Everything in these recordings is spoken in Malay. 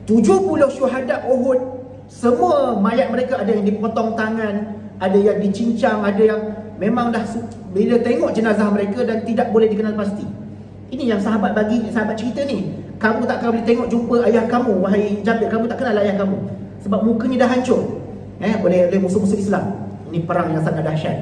70 syuhada Uhud, semua mayat mereka ada yang dipotong tangan, ada yang dicincang, ada yang memang dah bila tengok jenazah mereka dan tidak boleh dikenal pasti. Ini yang sahabat cerita ni. Kamu tak akan boleh tengok jumpa ayah kamu, wahai Jabir, kamu tak kenal ayah kamu sebab mukanya dah hancur oleh musuh-musuh Islam. Ini perang yang sangat dahsyat.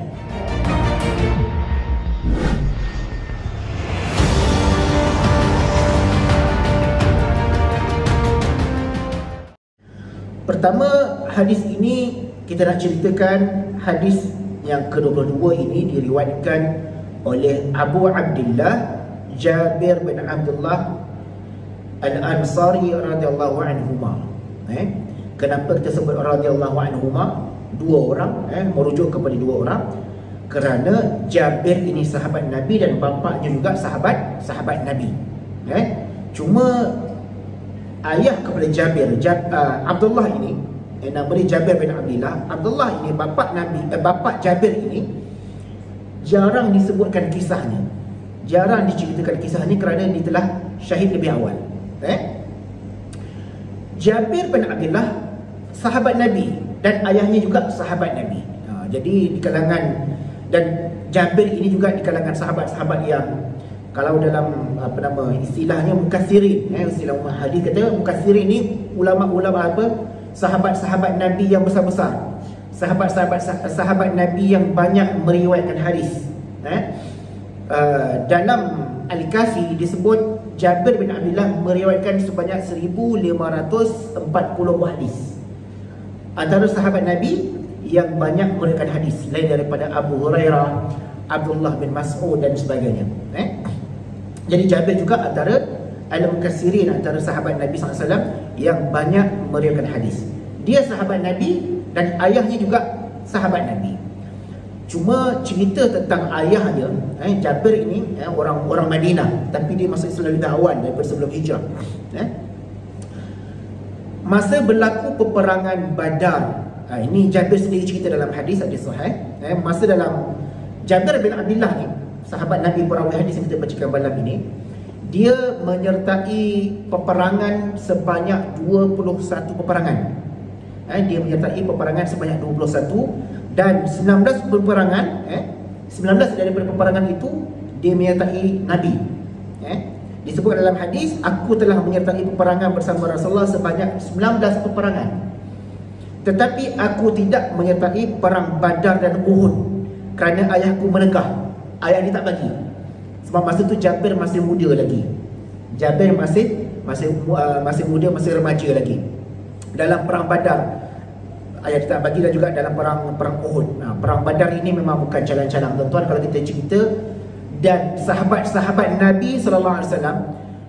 Pertama, hadis ini kita nak ceritakan hadis yang ke-22 ini diriwayatkan oleh Abu Abdullah Jabir bin Abdullah Al-Ansari radhiyallahu anhuma. Kenapa kita sebut radhiyallahu anhuma? Dua orang, merujuk kepada dua orang, kerana Jabir ini sahabat Nabi dan bapaknya juga sahabat Nabi. Cuma ayah kepada Jabir, Abdullah ini, nama dia Jabir bin Abdullah. Abdullah ini bapak Jabir ini jarang disebutkan kisahnya, jarang diceritakan kisahnya kerana dia telah syahid lebih awal. Jabir bin Abdullah sahabat Nabi dan ayahnya juga sahabat Nabi. Jadi di kalangan, dan Jabir ini juga di kalangan sahabat-sahabat yang kalau dalam istilahnya mukassirin, istilah hadis kata mukassirin ni ulama-ulama sahabat-sahabat Nabi yang besar-besar, sahabat Nabi yang banyak meriwayatkan hadis. Dalam Al-Kafi disebut Jabir bin Abdullah meriwayatkan sebanyak 1540 hadis. Antara sahabat Nabi yang banyak meriwayatkan hadis lain daripada Abu Hurairah, Abdullah bin Mas'ud dan sebagainya. Jadi Jabir juga antara al-mukassirin, antara sahabat Nabi SAW yang banyak meriwayatkan hadis. Dia sahabat Nabi dan ayahnya juga sahabat Nabi. Cuma cerita tentang ayah dia, Jabir ini orang Madinah, tapi dia masuk Islam lebih awal daripada sebelum hijrah. Masa berlaku peperangan Badar, ini Jabir sendiri cerita dalam hadis sahih. Masa dalam Jabir bin Abdullah ni, sahabat Nabi perawi hadis yang kita bacakan malam ini, dia menyertai peperangan sebanyak 21 peperangan. Dia menyertai peperangan sebanyak 21 dan 19 peperangan, 19 daripada peperangan itu dia menyertai Nabi. Disebut dalam hadis, aku telah menyertai peperangan bersama Rasulullah sebanyak 19 peperangan, tetapi aku tidak menyertai perang Badar dan Uhud kerana ayahku menegah. Ayah dia tak bagi. Sebab masa tu Jabir masih muda lagi. Jabir masih muda, masih remaja lagi. Dalam perang Badar ayah dia tak bagi, dan juga dalam perang Uhud. Perang Badar ini memang bukan calang-calang, tuan-tuan. Kalau kita cerita, dan sahabat-sahabat Nabi SAW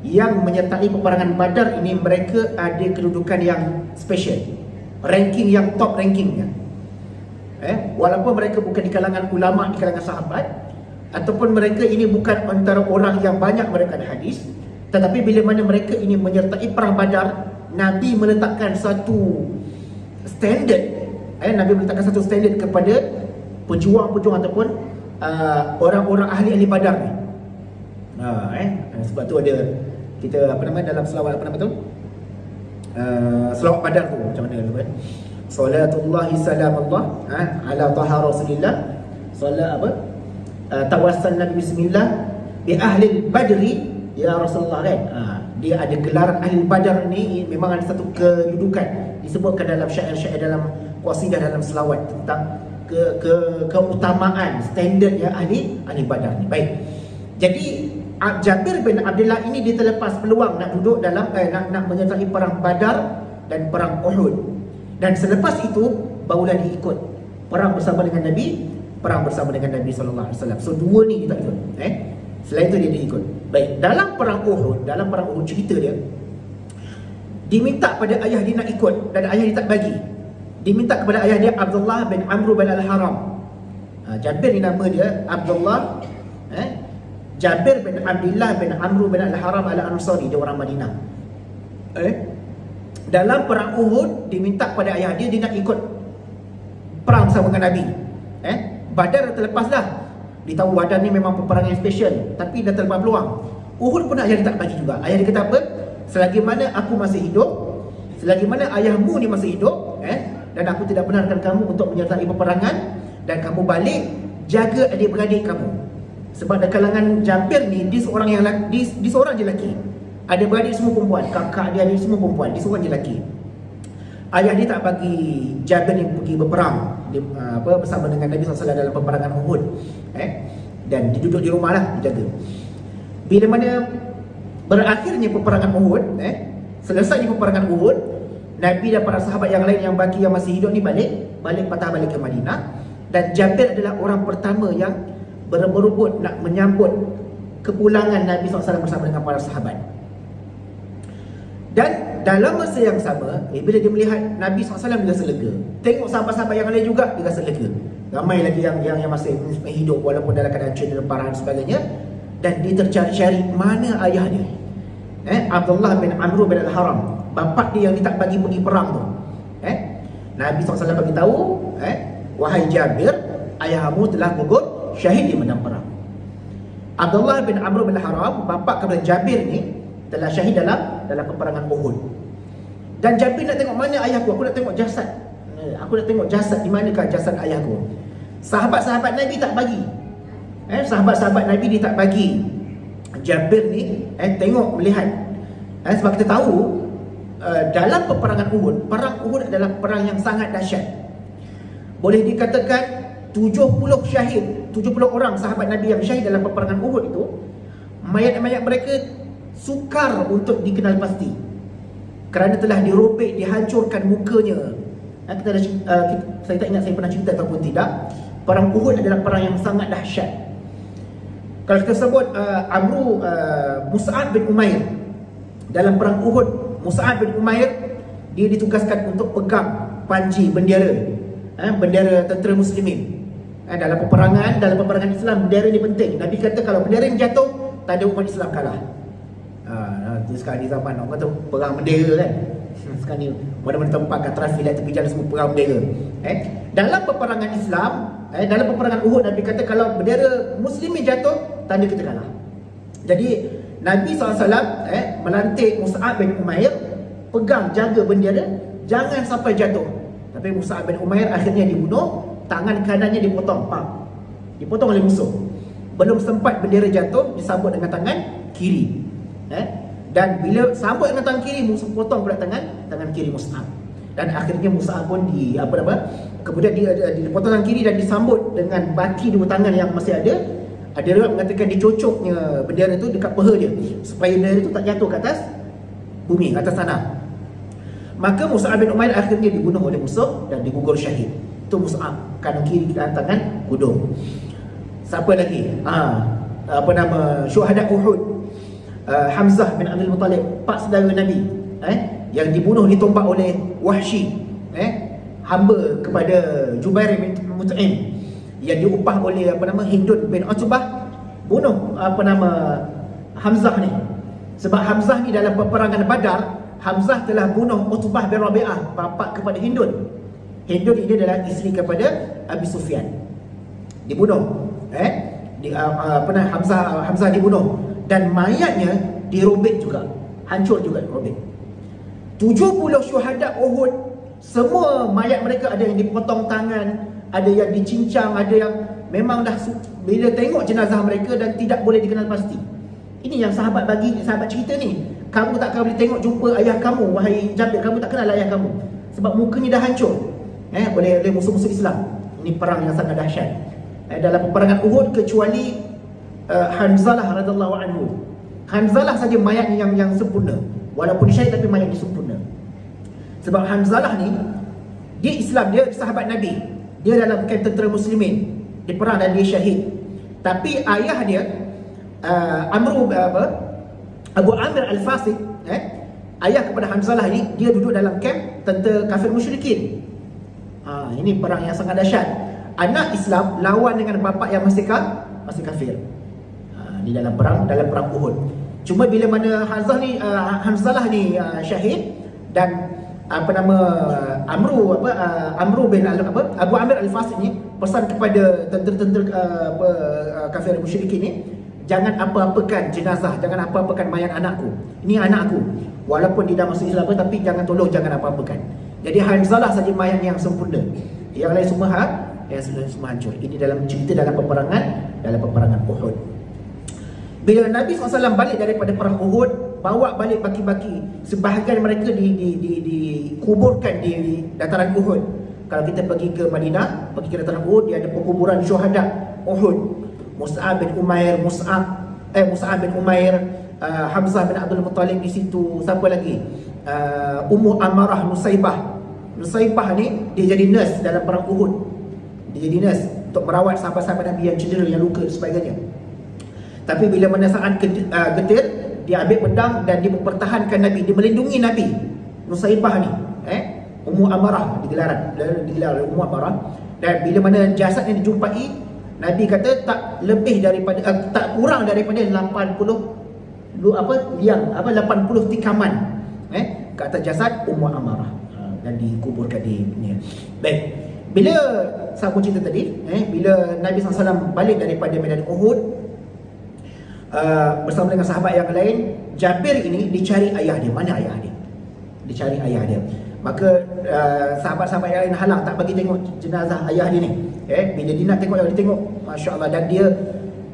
yang menyertai peperangan Badar ini, mereka ada kedudukan yang special, ranking yang top rankingnya. Walaupun mereka bukan di kalangan ulama, di kalangan sahabat, ataupun mereka ini bukan antara orang yang banyak meriwayatkan hadis, tetapi bila mana mereka ini menyertai perang Badar, Nabi meletakkan satu standard, Nabi meletakkan satu standard kepada pejuang-pejuang ataupun orang-orang ahli Badar ni. Sebab tu ada kita dalam selawat selawat Badar tu macam mana tu salatullahi salamullah ala taha rasulillah, salat tawassal nabi bismillah bi ahli badri ya Rasulullah kan. Dia ada gelaran ahli Badar ni, memang ada satu kedudukan disebutkan dalam syair-syair, dalam qasidah, dalam selawat tentang keutamaan standard yang ahli Badar ni. Baik. Jadi Jabir bin Abdullah ini dia terlepas peluang nak duduk dalam nak menyertai perang Badar dan perang Uhud. Dan selepas itu barulah dia ikut perang bersama dengan Nabi, perang bersama dengan Nabi sallallahu alaihi wasallam. So dua ni dia tak ikut. Selain itu dia ikut. Baik, dalam perang Uhud cerita dia diminta pada ayah dia nak ikut dan ayah dia tak bagi. Diminta kepada ayah dia Abdullah bin Amr bin Al-Haram. Jabir ni nama dia Abdullah, Jabir bin Abdullah bin Amr bin Al-Haram Al-Ansari, dia orang Madinah. Dalam perang Uhud diminta pada ayah dia nak ikut perang bersama dengan Nabi. Badar dah terlepas dah. Dia tahu Badar ni memang peperangan yang special, tapi dah terlepas peluang. Uhud pun ayah dia tak bagi juga. Ayah dia kata apa? Selagi mana aku masih hidup, selagi mana ayahmu ni masih hidup, dan aku tidak benarkan kamu untuk menyertai peperangan, dan kamu balik jaga adik-beradik kamu. Sebab di kalangan Jabir ni, dia seorang yang dia seorang je lelaki. Adik-beradik semua perempuan, kakak dia adik semua perempuan, dia seorang je lelaki. Ayah dia tak bagi Jabir ni pergi berperang bersama dengan Nabi SAW dalam peperangan Uhud, dan dia duduk di rumah lah, dijaga. Bila mana berakhirnya peperangan Uhud, selesai peperangan Uhud, Nabi dan para sahabat yang lain yang baki yang masih hidup ni patah balik ke Madinah. Dan Jabir adalah orang pertama yang berebut nak menyambut kepulangan Nabi SAW bersama dengan para sahabat. Dan dalam masa yang sama, bila dia melihat Nabi SAW, dia rasa lega. Tengok sahabat-sahabat yang lain juga, dia rasa lega. Ramai lagi yang masih hidup walaupun dalam keadaan cedera parah dan sebagainya. Dan dia tercari-cari mana ayah dia, Abdullah bin Amr bin Al-Haram, bapak dia yang dia tak bagi pergi perang tu. Nabi SAW bagi tahu, wahai Jabir, ayahmu telah gugur syahid di medan perang. Abdullah bin Amr bin Al-Haram, bapak kepada Jabir ni, telah syahid dalam peperangan Uhud. Dan Jabir nak tengok mana ayahku, aku nak tengok jasad. Aku nak tengok jasad, di manakah jasad ayahku. Sahabat-sahabat Nabi tak bagi. Sahabat-sahabat Nabi dia tak bagi Jabir ni tengok, melihat. Sebab kita tahu dalam peperangan Uhud, perang Uhud adalah perang yang sangat dahsyat. Boleh dikatakan 70 syahid, 70 orang sahabat Nabi yang syahid dalam peperangan Uhud itu, mayat-mayat mereka sukar untuk dikenal pasti kerana telah dirobek, dihancurkan mukanya. Saya tak ingat saya pernah cerita ataupun tidak. Perang Uhud adalah perang yang sangat dahsyat. Kalau kita sebut Mus'ab bin Umair, dalam perang Uhud, Mus'ab bin Umair dia ditugaskan untuk pegang panji bendera, bendera tentera muslimin. Dalam peperangan Islam, bendera ni penting. Nabi kata kalau bendera ni jatuh, tak ada umat Islam kalah. Sekarang ni zaman orang kata perang bendera kan. Sekarang ni mana-mana tempat kat trafik light tepi jalan semua perang bendera. Dalam peperangan Islam, dalam peperangan Uhud, Nabi kata kalau bendera muslimin jatuh, tanda kita kalah. Jadi Nabi SAW melantik Mus'ab bin Umair pegang, jaga bendera, jangan sampai jatuh. Tapi Mus'ab bin Umair akhirnya dibunuh, tangan kanannya dipotong, dipotong oleh musuh. Belum sempat bendera jatuh, disambut dengan tangan kiri. Dan bila sambut dengan tangan kiri, musuh potong pula tangan kiri Mus'ab. Dan akhirnya Mus'ab pun kemudian dipotong tangan kiri dan disambut dengan baki dua tangan yang masih ada. Ada orang mengatakan dicocoknya bendera itu dekat peha dia supaya bendera itu tak jatuh ke atas bumi, atas tanah. Maka Mus'ab bin Umair akhirnya dibunuh oleh musuh dan digugur syahid. Itu Mus'ab, kanan kiri tangan gudung. Siapa lagi? Syuhada Uhud. Hamzah bin Abdul Muttalib, pak saudara Nabi, yang dibunuh, ditombak oleh Wahsy, hamba kepada Jubair bin Mut'im, yang diupah oleh Hindun bin Utbah, bunuh Hamzah ni. Sebab Hamzah ni dalam peperangan Badar, Hamzah telah bunuh Utbah bin Rabi'ah, bapa kepada Hindun. Hindun ini adalah isteri kepada Abi Sufyan. Dibunuh. Hamzah dibunuh dan mayatnya dirobek juga, hancur juga, robek. 70 syuhada Uhud, semua mayat mereka ada yang dipotong tangan, ada yang dicincang, ada yang memang dah bila tengok jenazah mereka dan tidak boleh dikenal pasti. Ini yang sahabat cerita ni. Kamu tak akan boleh tengok jumpa ayah kamu, wahai Jabir, kamu tak kenal ayah kamu sebab mukanya dah hancur oleh musuh-musuh Islam. Ini perang yang sangat dahsyat. Dalam peperangan Uhud, kecuali Hanzalah radhiyallahu anhu. Hanzalah saja mayat yang sempurna. Walaupun syahid tapi mayat dia sempurna. Sebab Hanzalah ni dia Islam, dia sahabat Nabi. Dia dalam kamp tentera muslimin, dia perang dan dia syahid. Tapi ayah dia Abu Amir Al-Fasiq, ayah kepada Hanzalah ni, dia duduk dalam kamp tentera kafir musyrikin. Ini perang yang sangat dahsyat. Anak Islam lawan dengan bapa yang masih kafir. Di dalam perang Uhud. Cuma bila mana Hanzalah ni syahid dan Amru bin Abu Amir Al-Fasiq ni pesan kepada tentera-tentera kafir musyrikin ni, jangan apa-apakan jenazah, jangan apa-apakan mayat anakku. Ini anakku. Walaupun dia dah masuk Islam pun, tapi jangan tolong, jangan apa-apakan. Jadi Hanzalah saja mayat yang sempurna. Yang lain semua semua hancur. Ini dalam cerita dalam peperangan Uhud. Bila Nabi SAW balik daripada perang Uhud, bawa balik baki-baki. Sebahagian mereka dikuburkan di dataran Uhud. Kalau kita pergi ke Madinah, pergi ke dataran Uhud, dia ada perkuburan syuhada Uhud. Mus'ab bin Umair, Hamzah bin Abdul Muttalib di situ. Siapa lagi? Ummu Amarah, Nusaybah ni dia jadi nurse dalam perang Uhud. Dia jadi nurse untuk merawat sahabat-sahabat Nabi yang cedera, yang luka dan sebagainya. Tapi bila mana saat getir, dia ambil pedang dan dia mempertahankan Nabi, dia melindungi Nabi. Nusaybah ni, Ummu Amarah digelar Ummu Amarah. Dan bila mana jasadnya dijumpai, Nabi kata tak lebih daripada tak kurang daripada 80 tikaman ke atas jasad Ummu Amarah, dan dikuburkan di ni. Baik. Bila sambung cerita tadi, bila Nabi SAW balik daripada medan Uhud bersama dengan sahabat yang lain, Jabir ini dicari ayah dia. Mana ayah dia? Dicari ayah dia. Maka sahabat-sahabat yang lain halang, tak bagi tengok jenazah ayah dia ni. Bila dia nak tengok, dia tengok, Masya Allah. Dan dia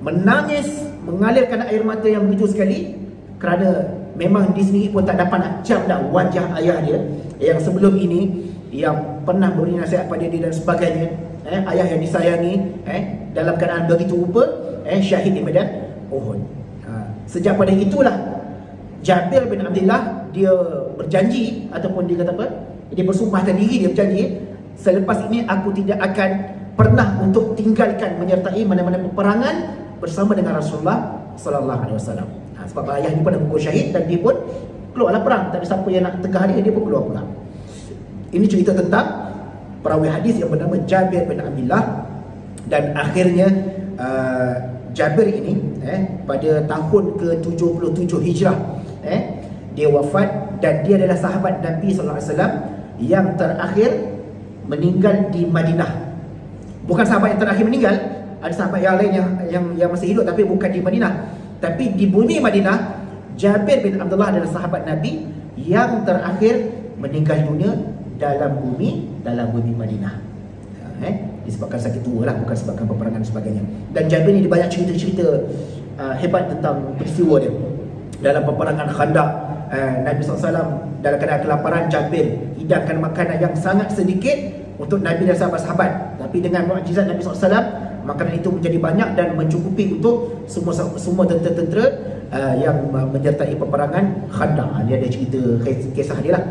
menangis, mengalirkan air mata yang begitu sekali, kerana memang di sini pun tak dapat nak jam dah wajah ayah dia yang sebelum ini, yang pernah beri nasihat pada dia dan sebagainya. Ayah yang disayangi, dalam keadaan begitu rupa, syahid di medan Uhud. Sejak pada itulah Jabir bin Abdullah dia berjanji, ataupun dia kata apa? Dia bersumpahkan diri, dia berjanji, selepas ini aku tidak akan pernah untuk tinggalkan menyertai mana-mana peperangan bersama dengan Rasulullah sallallahu alaihi wasallam. Sebab ayah dia pun dah gugur syahid dan dia pun keluarlah perang. Tak ada siapa yang nak tegah dia pun keluar perang. Ini cerita tentang perawi hadis yang bernama Jabir bin Abdullah. Dan akhirnya Jabir ini pada tahun ke-77 Hijrah dia wafat, dan dia adalah sahabat Nabi sallallahu alaihi wasallam yang terakhir meninggal di Madinah. Bukan sahabat yang terakhir meninggal, ada sahabat yang lain yang masih hidup tapi bukan di Madinah. Tapi di bumi Madinah, Jabir bin Abdullah adalah sahabat Nabi yang terakhir meninggal dunia dalam bumi Madinah. Disebabkan sakit tua lah, bukan sebabkan peperangan dan sebagainya. Dan Jabir ni dia banyak cerita-cerita hebat tentang peristiwa dia. Dalam peperangan Khandaq, Nabi SAW dalam keadaan kelaparan, Jabir hidangkan makanan yang sangat sedikit untuk Nabi dan sahabat-sahabat. Tapi dengan mukjizat Nabi SAW, makanan itu menjadi banyak dan mencukupi untuk semua tentera-tentera yang menyertai peperangan Khandaq. Dia ada cerita kisah dia lah.